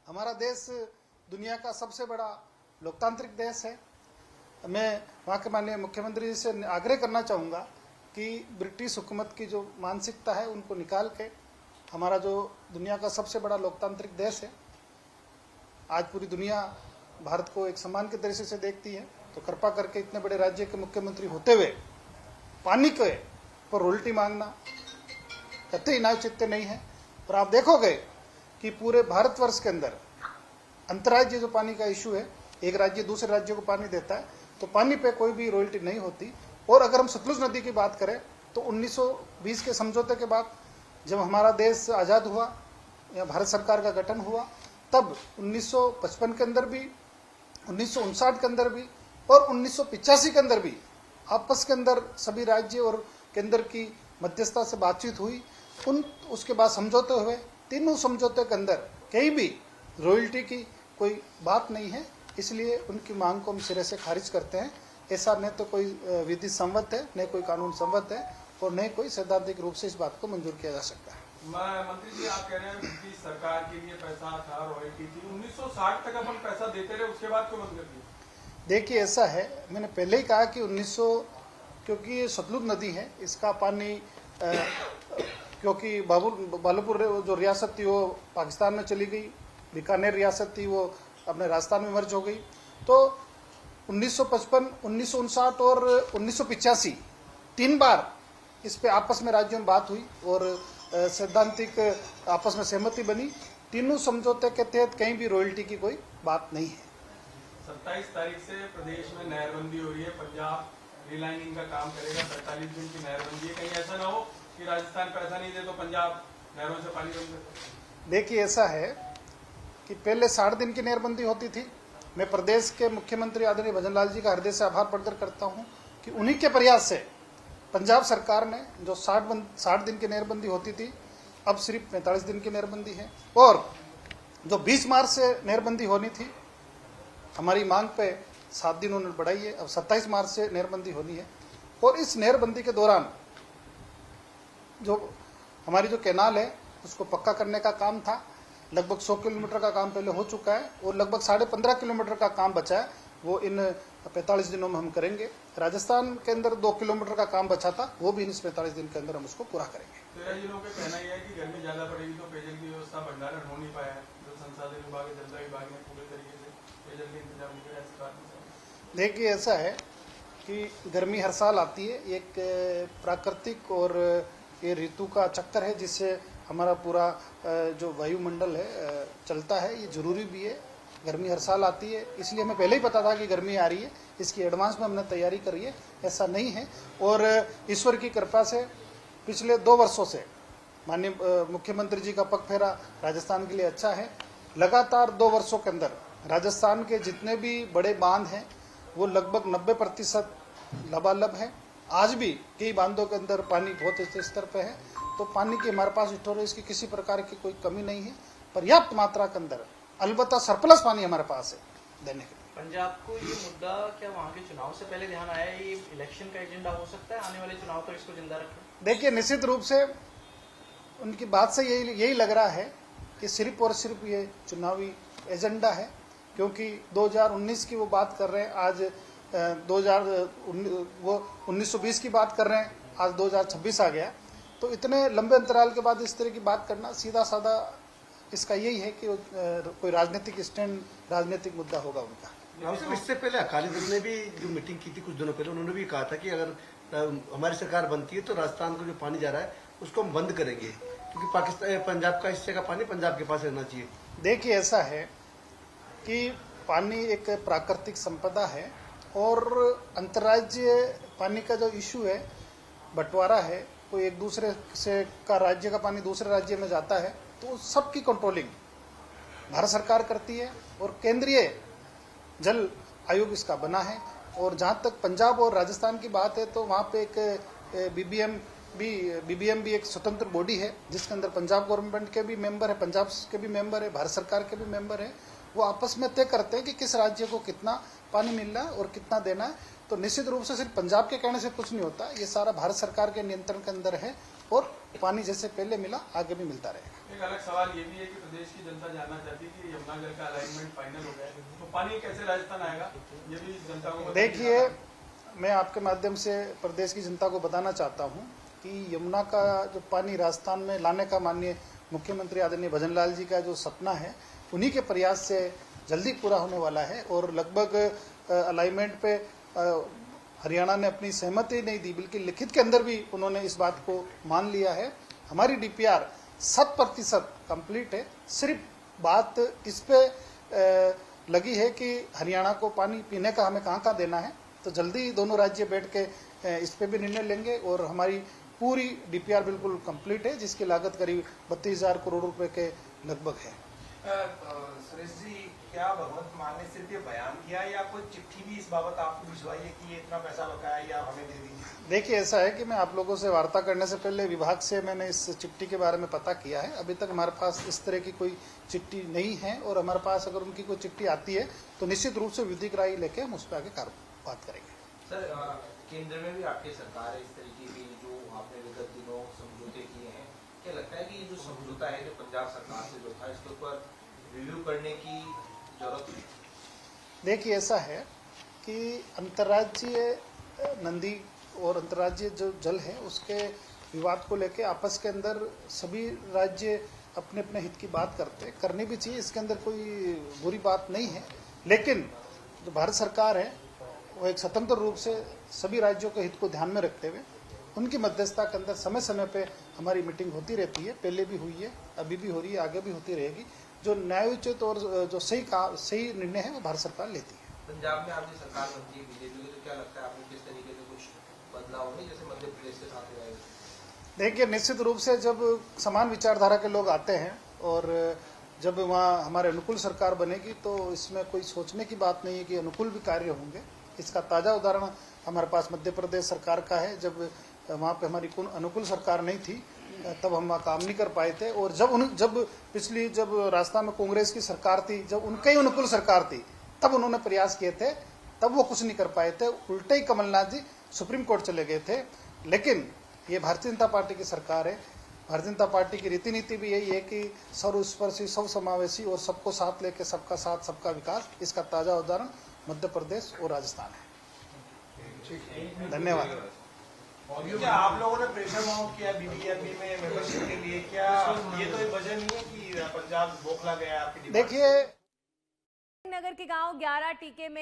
हमारा देश दुनिया का सबसे बड़ा लोकतांत्रिक देश है। मैं वहाँ के माननीय मुख्यमंत्री जी से आग्रह करना चाहूँगा कि ब्रिटिश हुकूमत की जो मानसिकता है उनको निकाल के हमारा जो दुनिया का सबसे बड़ा लोकतांत्रिक देश है, आज पूरी दुनिया भारत को एक सम्मान के दृष्टि से देखती है, तो कृपा करके इतने बड़े राज्य के मुख्यमंत्री होते हुए पानी के पर उल्टी मांगना कतई नाउचित्य नहीं है। और आप देखोगे कि पूरे भारतवर्ष के अंदर अंतर्राज्यीय जो पानी का इशू है, एक राज्य दूसरे राज्य को पानी देता है तो पानी पे कोई भी रॉयल्टी नहीं होती। और अगर हम सतलुज नदी की बात करें तो 1920 के समझौते के बाद जब हमारा देश आज़ाद हुआ या भारत सरकार का गठन हुआ, तब 1955 के अंदर भी, 1959 के अंदर भी और 1985 के अंदर भी आपस के अंदर सभी राज्य और केंद्र की मध्यस्थता से बातचीत हुई। उसके बाद समझौते हुए, तीनों समझौते के अंदर कहीं भी रॉयल्टी की कोई बात नहीं है, इसलिए उनकी मांग को हम सिरे से खारिज करते हैं। ऐसा न तो कोई विधि सम्मत है, न कोई कानून सम्मत है और न कोई सैद्धांतिक रूप से इस बात को मंजूर किया जा सकता है। मंत्री जी, आप कह रहे हैं ब्रिटिश सरकार के लिए पैसा था, रॉयल्टी थी, 1960 तक अपन पैसा देते रहे, उसके बाद क्यों बंद कर दिया? देखिए ऐसा है, मैंने पहले ही कहा कि 1900 क्योंकि ये सतलुज नदी है, इसका पानी क्योंकि बालूपुर जो रियासत थी वो पाकिस्तान में चली गई, बीकानेर रियासत थी वो अपने राजस्थान में मर्ज हो गई, तो 1955, 1959 और 1985 तीन बार इस पे आपस में राज्यों में बात हुई और सैद्धांतिक आपस में सहमति बनी। तीनों समझौते के तहत कहीं भी रॉयल्टी की कोई बात नहीं है। 27 तारीख से प्रदेश में नहरबंदी हो रही है, पंजाब रिलाइनिंग का काम करेगा, 45 दिन की नहरबंदी है। कहीं ऐसा ना हो कि राजस्थान पैसा नहीं दे तो पंजाब नहरों से पानी बंद करे। देखिए ऐसा है कि पहले 60 दिन की नहरबंदी होती थी। मैं प्रदेश के मुख्यमंत्री आदरणीय भजन लाल जी का हृदय से आभार प्रकट करता हूं कि उन्हीं के प्रयास से पंजाब सरकार ने जो 60 दिन की नहरबंदी होती थी, अब सिर्फ 45 दिन की नहरबंदी है। और जो 20 मार्च से नहरबंदी होनी थी, हमारी मांग पे 7 दिन उन्होंने बढ़ाई है, अब 27 मार्च से नहरबंदी होनी है। और इस नहरबंदी के दौरान जो हमारी जो कैनाल है उसको पक्का करने का काम था, लगभग 100 किलोमीटर का काम पहले हो चुका है और लगभग 15.5 किलोमीटर का काम बचा है, वो इन 45 दिनों में हम करेंगे। राजस्थान के अंदर 2 किलोमीटर का काम बचा था, वो भी इन 45 दिन के अंदर हम उसको पूरा करेंगे। 13 जिलों का कहना यह है कि गर्मी ज्यादा पड़ेगी तो पेयजल की व्यवस्था भंडारण हो नहीं पाया है। जल संसाधन विभाग, जलदाय विभाग ने पूरे तरीके से पेयजल के इंतजाम नहीं किया। देखिए ऐसा है कि गर्मी हर साल आती है, एक प्राकृतिक और ये ऋतु का चक्कर है जिससे हमारा पूरा जो वायुमंडल है चलता है, ये जरूरी भी है। गर्मी हर साल आती है, इसलिए हमें पहले ही पता था कि गर्मी आ रही है, इसकी एडवांस में हमने तैयारी करी है, ऐसा नहीं है। और ईश्वर की कृपा से पिछले 2 वर्षों से माननीय मुख्यमंत्री जी का पग फेरा राजस्थान के लिए अच्छा है। लगातार 2 वर्षों के अंदर राजस्थान के जितने भी बड़े बांध हैं वो लगभग 90% लबालब है। आज भी कई बांधों के अंदर पानी बहुत अच्छे स्तर पे है, तो पानी की हमारे पास स्टोरेज की किसी प्रकार की कोई कमी नहीं है। पर्याप्त मात्रा के अंदर अलबत्ता सरप्लस पानी हमारे पास है देने के लिए। पंजाब को ये मुद्दा क्या वहाँ के चुनाव से पहले ध्यान आया, ये इलेक्शन का एजेंडा हो सकता है, आने वाले चुनाव तक इसको जिंदा रखें? देखिए निश्चित रूप से उनकी बात से यही लग रहा है कि सिर्फ और सिर्फ ये चुनावी एजेंडा है, क्योंकि 2019 की वो बात कर रहे हैं, आज 1920 की बात कर रहे हैं, आज 2026 आ गया। तो इतने लंबे अंतराल के बाद इस तरह की बात करना सीधा साधा इसका यही है कि कोई राजनीतिक स्टैंड, राजनीतिक मुद्दा होगा उनका। इससे पहले अकाली दल ने भी जो मीटिंग की थी कुछ दिनों पहले, उन्होंने भी कहा था कि अगर हमारी सरकार बनती है तो राजस्थान को जो पानी जा रहा है उसको हम बंद करेंगे, क्योंकि पाकिस्तान पंजाब का हिस्से का पानी पंजाब के पास रहना चाहिए। देखिए ऐसा है कि पानी एक प्राकृतिक संपदा है और अंतर्राज्यीय पानी का जो इशू है, बंटवारा है, कोई एक दूसरे से का राज्य का पानी दूसरे राज्य में जाता है, तो सबकी कंट्रोलिंग भारत सरकार करती है और केंद्रीय जल आयोग इसका बना है। और जहाँ तक पंजाब और राजस्थान की बात है तो वहाँ पे एक बीबीएम भी एक स्वतंत्र बॉडी है जिसके अंदर पंजाब गवर्नमेंट के भी मेंबर है, पंजाब के भी मेंबर है, भारत सरकार के भी मेंबर है। वो आपस में तय करते हैं कि किस राज्य को कितना पानी मिलना है और कितना देना है। तो निश्चित रूप से सिर्फ पंजाब के कहने से कुछ नहीं होता, ये सारा भारत सरकार के नियंत्रण के अंदर है और पानी जैसे पहले मिला आगे भी मिलता रहेगा। एक अलग सवाल ये भी है कि प्रदेश की जनता जानना चाहती है कि यमुना जल का अलाइनमेंट फाइनल हो गया है, तो पानी कैसे राजस्थान आएगा, ये भी जनता को देखिए, मैं आपके माध्यम से प्रदेश की जनता को बताना चाहता हूं कि यमुना का जो पानी राजस्थान में लाने का माननीय मुख्यमंत्री आदरणीय भजन लाल जी का जो सपना है, उन्हीं के प्रयास से जल्दी पूरा होने वाला है। और लगभग अलाइनमेंट पे हरियाणा ने अपनी सहमति नहीं दी, बल्कि लिखित के अंदर भी उन्होंने इस बात को मान लिया है। हमारी DPR 100% कंप्लीट है। सिर्फ बात इस पे लगी है कि हरियाणा को पानी पीने का हमें कहाँ देना है, तो जल्दी दोनों राज्य बैठ के इस पे भी निर्णय लेंगे। और हमारी पूरी DPR बिल्कुल कंप्लीट है, जिसकी लागत करीब 32,000 करोड़ रुपए के लगभग है। सुरेश जी, क्या भगवंत मान ने सिर्फ ये बयान किया या कोई चिट्ठी भी इस बाबत आपको भिजवाई है कि ये इतना पैसा बकाया या हमें दे दीजिए? देखिए, ऐसा है कि मैं आप लोगों से वार्ता करने से पहले विभाग से मैंने इस चिट्ठी के बारे में पता किया है। अभी तक हमारे पास इस तरह की कोई चिट्ठी नहीं है, और हमारे पास अगर उनकी कोई चिट्ठी आती है तो निश्चित रूप से विधिक राय लेके हम उस पर आगे बात करेंगे। सर, केंद्र में भी आपकी सरकार है, इस तरीके की जो आपने विगत दिनों समझौते किए हैं, क्या लगता है कि ये जो समझौता है जो पंजाब सरकार से जो था, इसके ऊपर रिव्यू करने की जरूरत है? देखिए, ऐसा है कि अंतर्राज्यीय नदी और अंतर्राज्यीय जो जल है उसके विवाद को लेके आपस के अंदर सभी राज्य अपने अपने हित की बात करनी भी चाहिए, इसके अंदर कोई बुरी बात नहीं है। लेकिन जो भारत सरकार है वो एक स्वतंत्र रूप से सभी राज्यों के हित को ध्यान में रखते हुए उनकी मध्यस्थता के अंदर समय समय पे हमारी मीटिंग होती रहती है। पहले भी हुई है, अभी भी हो रही है, आगे भी होती रहेगी। जो न्यायोचित और जो सही निर्णय है वो भारत सरकार लेती है। पंजाब में आपकी सरकार बनती है बीजेपी की, तो क्या लगता है आपको किस तरीके से कुछ बदलाव होंगे जैसे मध्य प्रदेश के साथ हुआ है? देखिए, निश्चित रूप से जब समान विचारधारा के लोग आते हैं और जब वहाँ हमारे अनुकूल सरकार बनेगी तो इसमें कोई सोचने की बात नहीं है कि अनुकूल भी कार्य होंगे। इसका ताज़ा उदाहरण हमारे पास मध्य प्रदेश सरकार का है। जब वहाँ पे हमारी अनुकूल सरकार नहीं थी तब हम वहाँ काम नहीं कर पाए थे, और जब राजस्थान में कांग्रेस की सरकार थी, जब उनके ही अनुकूल सरकार थी, तब उन्होंने प्रयास किए थे, तब वो कुछ नहीं कर पाए थे। उल्टे ही कमलनाथ जी सुप्रीम कोर्ट चले गए थे। लेकिन ये भारतीय जनता पार्टी की सरकार है। भारतीय जनता पार्टी की रीति नीति भी यही है कि सर्वस्पर्शी, सर्व समावेशी और सबको साथ लेके सबका साथ सबका विकास। इसका ताज़ा उदाहरण मध्य प्रदेश और राजस्थान है। धन्यवाद। क्या आप लोगों ने प्रेशर माउंट किया BBMP में मेंबरशिप के लिए? क्या ये तो एक वजह नहीं है कि पंजाब बौखला गया आपकी? देखिए, नगर के गांव 11 टीके में